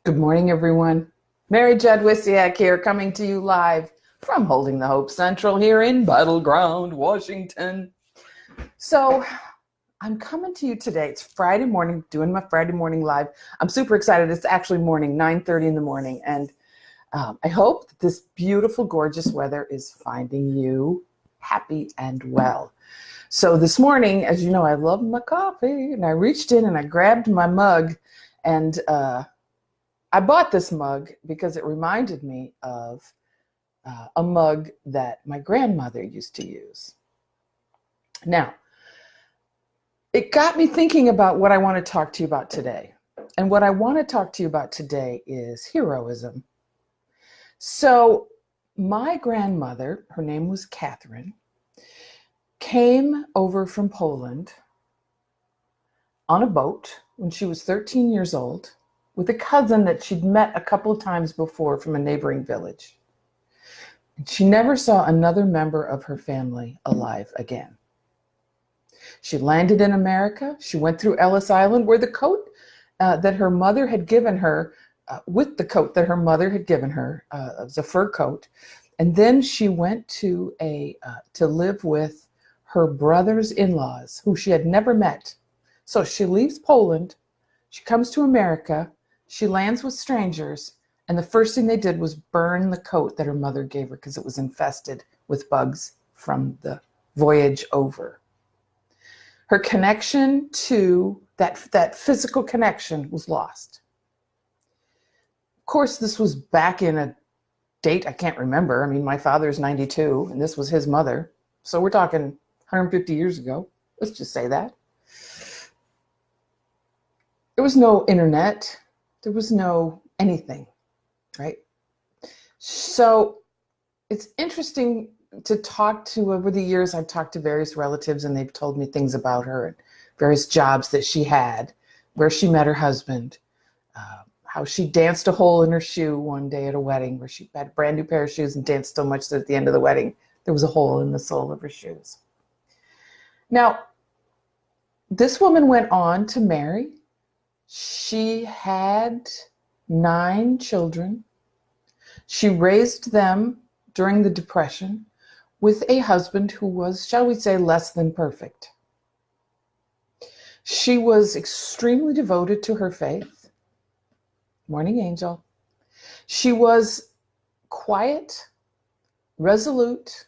Good morning, everyone. Mary Jadwisiak here, coming to you live from Holding the Hope Central here in Battleground, Washington. So I'm coming to you today. It's Friday morning, doing my Friday morning live. I'm super excited. It's actually morning, 9:30 in the morning. And I hope that this beautiful, gorgeous weather is finding you happy and well. So this morning, as you know, I love my coffee, and I reached in and I grabbed my mug, and I bought this mug because it reminded me of a mug that my grandmother used to use. Now, it got me thinking about what I want to talk to you about today. And what I want to talk to you about today is heroism. So my grandmother, her name was Catherine, came over from Poland on a boat when she was 13 years old with a cousin that she'd met a couple of times before from a neighboring village. She never saw another member of her family alive again. She landed in America. She went through Ellis Island, where the coat that her mother had given her, with the coat that her mother had given her, it was a fur coat. And then she went to live with her brother's in-laws, who she had never met. So she leaves Poland, she comes to America, she lands with strangers, and the first thing they did was burn the coat that her mother gave her because it was infested with bugs from the voyage over. Her connection to that physical connection was lost. Of course, this was back in a date I can't remember. I mean, my father's 92, and this was his mother. So we're talking 150 years ago. Let's just say that. There was no internet. There was no anything, right? So it's interesting to talk to. Over the years, I've talked to various relatives, and they've told me things about her and various jobs that she had, where she met her husband, how she danced a hole in her shoe one day at a wedding, where she had a brand new pair of shoes and danced so much that at the end of the wedding, there was a hole in the sole of her shoes. Now, this woman went on to marry. She had 9 children. She raised them during the Depression with a husband who was, shall we say, less than perfect. She was extremely devoted to her faith. Morning, angel. She was quiet, resolute,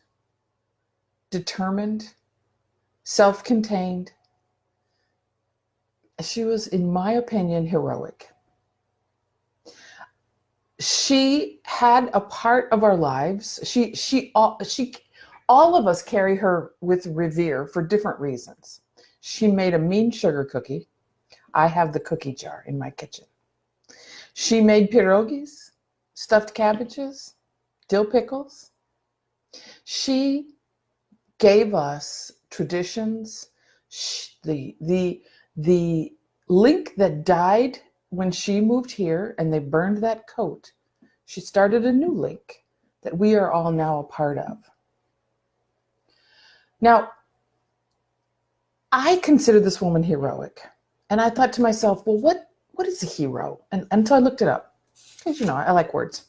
determined, self-contained. She was, in my opinion, heroic. She had a part of our lives. All of us carry her with revere for different reasons. She made a mean sugar cookie. I have the cookie jar in my kitchen. She made pierogies, stuffed cabbages, dill pickles. She gave us traditions. The link that died when she moved here and they burned that coat, she started a new link that we are all now a part of. Now, I consider this woman heroic. And I thought to myself, well, what is a hero? And until I looked it up, because you know, I like words.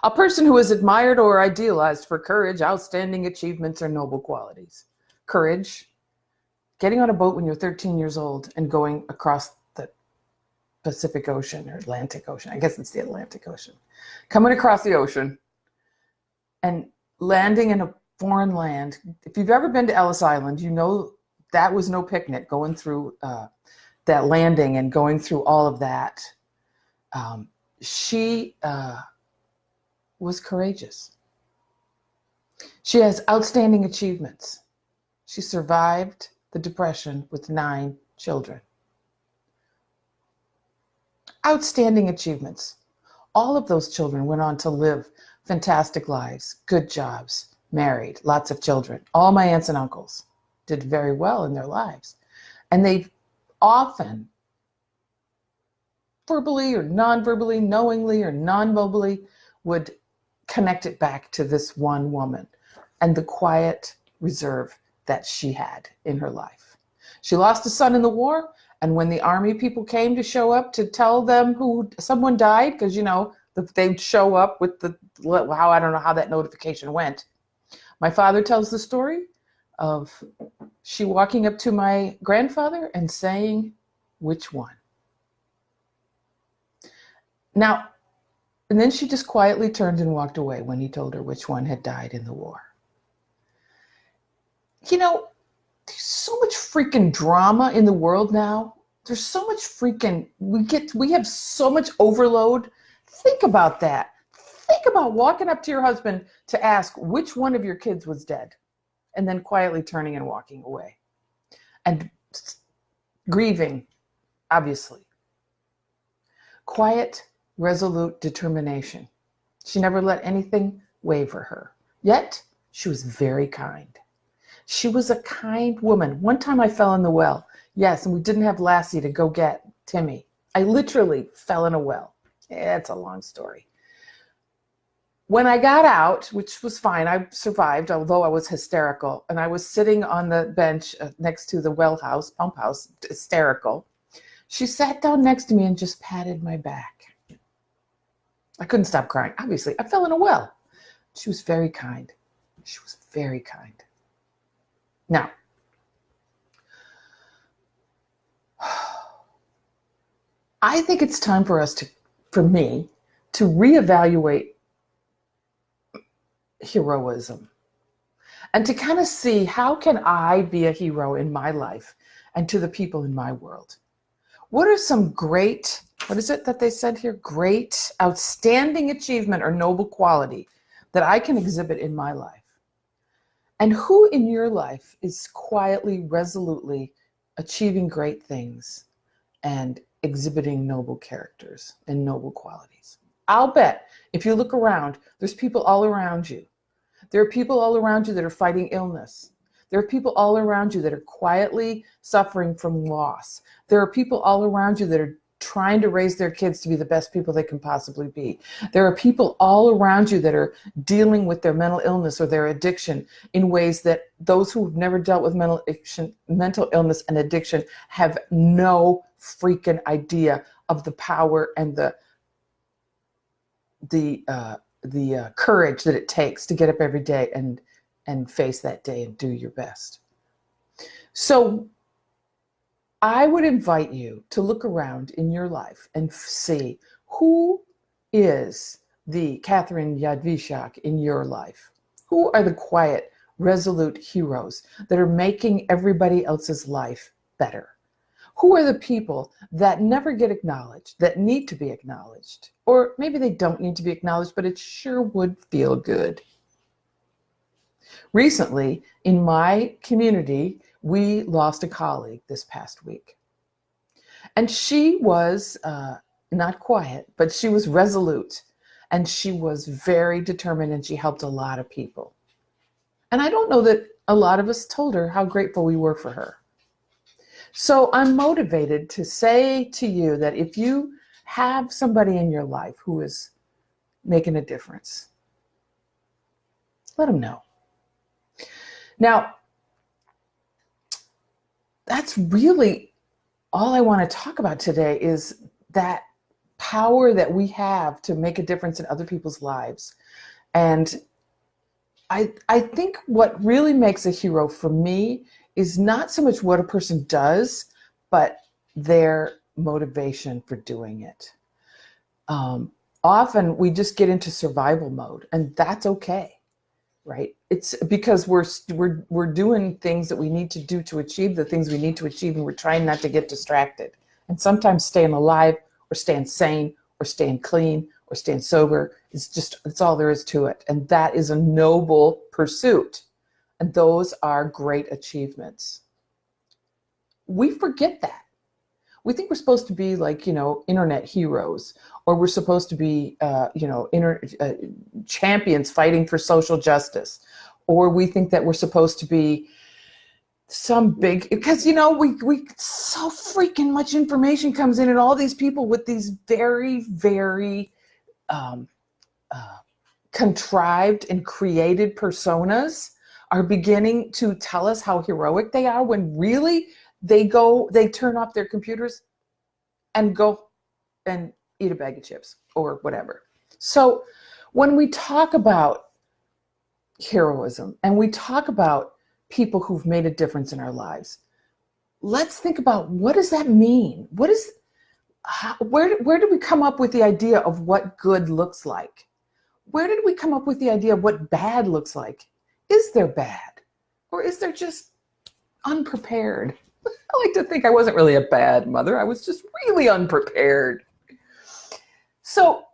A person who is admired or idealized for courage, outstanding achievements, or noble qualities. Courage, getting on a boat when you're 13 years old and going across the Pacific Ocean or Atlantic Ocean. I guess it's the Atlantic Ocean. Coming across the ocean and landing in a foreign land. If you've ever been to Ellis Island, you know that was no picnic, going through that landing and going through all of that. She was courageous. She has outstanding achievements. She survived the Depression with 9 children. Outstanding achievements. All of those children went on to live fantastic lives, good jobs, married, lots of children. All my aunts and uncles did very well in their lives. And they often, verbally or non-verbally, knowingly or non-verbally, would connect it back to this one woman and the quiet reserve that she had in her life. She lost a son in the war, And when the army people came to show up to tell them who someone died, because, they'd show up with I don't know how that notification went. My father tells the story of she walking up to my grandfather and saying, "Which one?" Now, and then she just quietly turned and walked away when he told her which one had died in the war. There's so much freaking drama in the world now. There's so much we have so much overload. Think about that. Think about walking up to your husband to ask which one of your kids was dead, and then quietly turning and walking away. And grieving, obviously. Quiet, resolute determination. She never let anything waver her. Yet, she was very kind. She was a kind woman. One time I fell in the well. Yes, and we didn't have Lassie to go get Timmy. I literally fell in a well. It's a long story. When I got out, which was fine, I survived, although I was hysterical, and I was sitting on the bench next to the pump house, hysterical. She sat down next to me and just patted my back. I couldn't stop crying. Obviously, I fell in a well. She was very kind. She was very kind. Now, I think it's time for me to reevaluate heroism and to kind of see, how can I be a hero in my life and to the people in my world? What are some great, what is it that they said here? Great, outstanding achievement or noble quality that I can exhibit in my life? And who in your life is quietly, resolutely achieving great things and exhibiting noble characters and noble qualities? I'll bet if you look around, there's people all around you. There are people all around you that are fighting illness. There are people all around you that are quietly suffering from loss. There are people all around you that are trying to raise their kids to be the best people they can possibly be. There are people all around you that are dealing with their mental illness or their addiction in ways that those who have never dealt with mental illness and addiction have no freaking idea of the power and the courage that it takes to get up every day and face that day and do your best. So I would invite you to look around in your life and see, who is the Catherine Jadwisiak in your life? Who are the quiet, resolute heroes that are making everybody else's life better? Who are the people that never get acknowledged, that need to be acknowledged? Or maybe they don't need to be acknowledged, but it sure would feel good. Recently, in my community, we lost a colleague this past week. And she was not quiet, but she was resolute. And she was very determined, and she helped a lot of people. And I don't know that a lot of us told her how grateful we were for her. So I'm motivated to say to you that if you have somebody in your life who is making a difference, let them know. Now, that's really all I want to talk about today, is that power that we have to make a difference in other people's lives. And I think what really makes a hero for me is not so much what a person does, but their motivation for doing it. Often we just get into survival mode, and that's okay, right? It's because we're doing things that we need to do to achieve the things we need to achieve, and we're trying not to get distracted. And sometimes staying alive, or staying sane, or staying clean, or staying sober it's all there is to it. And that is a noble pursuit. And those are great achievements. We forget that. We think we're supposed to be like, internet heroes, or we're supposed to be, champions fighting for social justice, or we think that we're supposed to be some big, because, we so freaking much information comes in, and all these people with these very, very contrived and created personas are beginning to tell us how heroic they are, when really they turn off their computers and go and eat a bag of chips or whatever. So when we talk about heroism and we talk about people who've made a difference in our lives, let's think about, what does that mean? Where did we come up with the idea of what good looks like? Where did we come up with the idea of what bad looks like? Is there bad? Or is there just unprepared? I like to think I wasn't really a bad mother. I was just really unprepared. So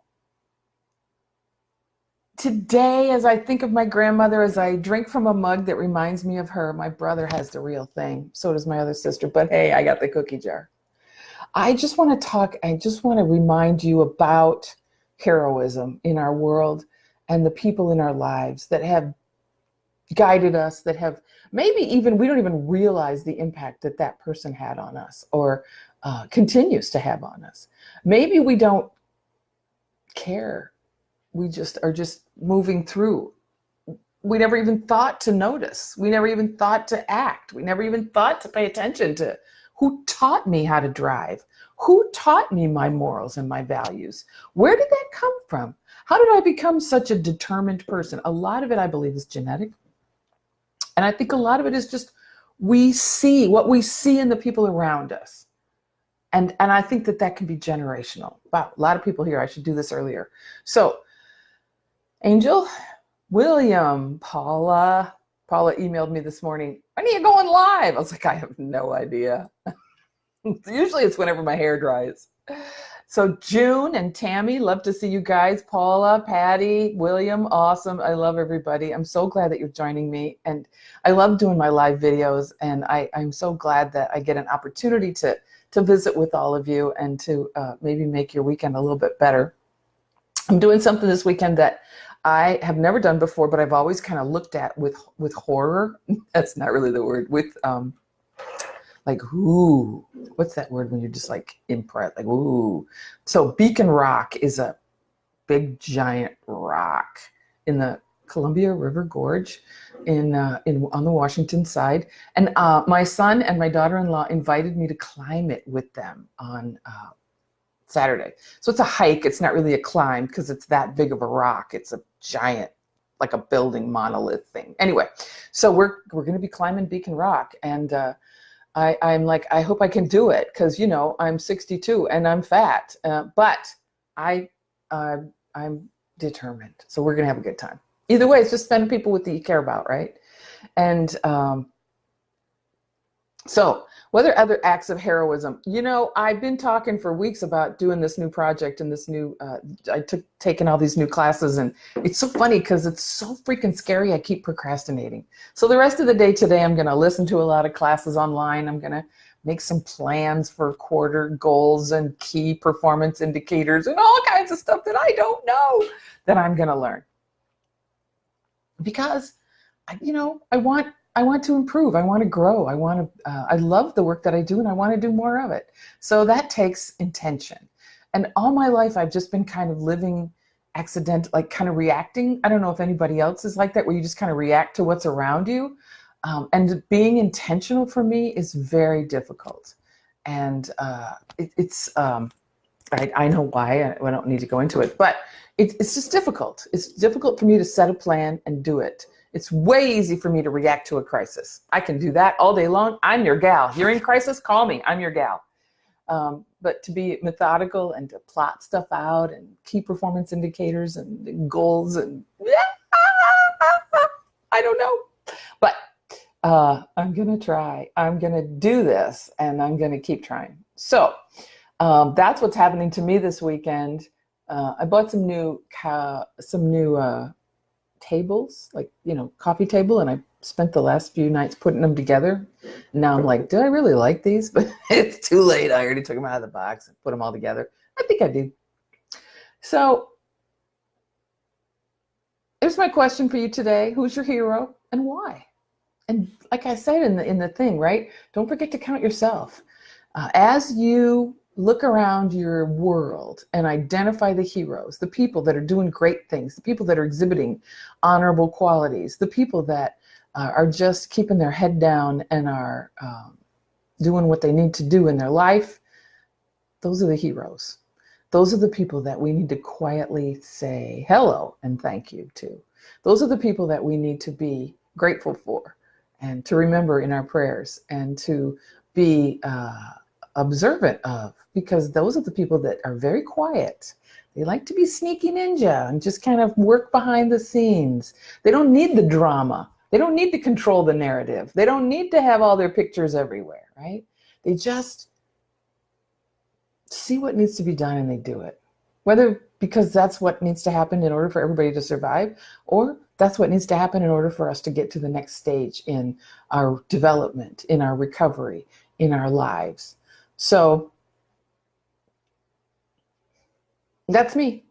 today, as I think of my grandmother, as I drink from a mug that reminds me of her, my brother has the real thing. So does my other sister. But hey, I got the cookie jar. I just want to remind you about heroism in our world and the people in our lives that have guided us, that have maybe even, we don't even realize the impact that that person had on us or continues to have on us. Maybe we don't care. We just are just moving through. We never even thought to notice. We never even thought to act. We never even thought to pay attention to who taught me how to drive, who taught me my morals and my values. Where did that come from? How did I become such a determined person? A lot of it, I believe, is genetic. And I think a lot of it is just what we see in the people around us. And I think that can be generational. Wow, a lot of people here. I should do this earlier. So, Angel, William, Paula emailed me this morning, when are you going live? I was like, I have no idea. Usually it's whenever my hair dries. So June and Tammy, love to see you guys. Paula, Patty, William, awesome. I love everybody. I'm so glad that you're joining me. And I love doing my live videos. And I'm so glad that I get an opportunity to visit with all of you and to maybe make your weekend a little bit better. I'm doing something this weekend that I have never done before, but I've always kind of looked at with horror. That's not really the word. With like, ooh, what's that word when you're just like impressed? Like, ooh. So Beacon Rock is a big giant rock in the Columbia River Gorge on the Washington side. And my son and my daughter-in-law invited me to climb it with them on Saturday. So it's a hike. It's not really a climb because it's that big of a rock. It's a giant, like a building monolith thing. Anyway, so we're going to be climbing Beacon Rock. And I'm like, I hope I can do it because, you know, I'm 62 and I'm fat, but I'm determined. So we're going to have a good time. Either way, it's just spending people with that you care about, right? And so what are other acts of heroism? You know, I've been talking for weeks about doing this new project and this new, taking all these new classes, and it's so funny because it's so freaking scary. I keep procrastinating. So the rest of the day today, I'm going to listen to a lot of classes online. I'm going to make some plans for quarter goals and key performance indicators and all kinds of stuff that I don't know that I'm going to learn. Because, you know, I want to improve. I want to grow. I love the work that I do and I want to do more of it. So that takes intention. And all my life, I've just been kind of living like kind of reacting. I don't know if anybody else is like that, where you just kind of react to what's around you. And being intentional for me is very difficult. And I know why. I don't need to go into it, but it's just difficult. It's difficult for me to set a plan and do it. It's way easy for me to react to a crisis. I can do that all day long. I'm your gal. You're in crisis, call me. I'm your gal. But to be methodical and to plot stuff out and key performance indicators and goals and I don't know. But I'm going to try. I'm going to do this and I'm going to keep trying. So that's what's happening to me this weekend. I bought some new tables, like, you know, coffee table, and I spent the last few nights putting them together. Now I'm like, do I really like these? But it's too late. I already took them out of the box and put them all together. I think I do. So here's my question for you today. Who's your hero and why? And like I said in the thing, right? Don't forget to count yourself. As you look around your world and identify the heroes, the people that are doing great things, the people that are exhibiting honorable qualities, the people that are just keeping their head down and are doing what they need to do in their life, those are the heroes. Those are the people that we need to quietly say hello and thank you to. Those are the people that we need to be grateful for and to remember in our prayers and to be observant of, because those are the people that are very quiet. They like to be sneaky ninja and just kind of work behind the scenes. They don't need the drama. They don't need to control the narrative. They don't need to have all their pictures everywhere, right? They just see what needs to be done and they do it. Whether because that's what needs to happen in order for everybody to survive, or that's what needs to happen in order for us to get to the next stage in our development, in our recovery, in our lives. So that's me.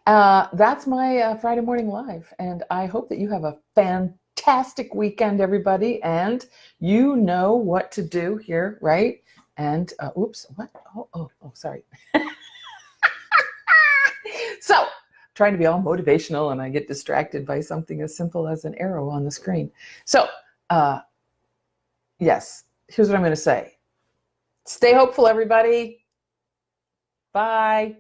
That's my Friday morning live. And I hope that you have a fantastic weekend, everybody. And you know what to do here, right? And oops, what? Oh, sorry. So, trying to be all motivational and I get distracted by something as simple as an arrow on the screen. So, yes, here's what I'm going to say. Stay hopeful, everybody. Bye.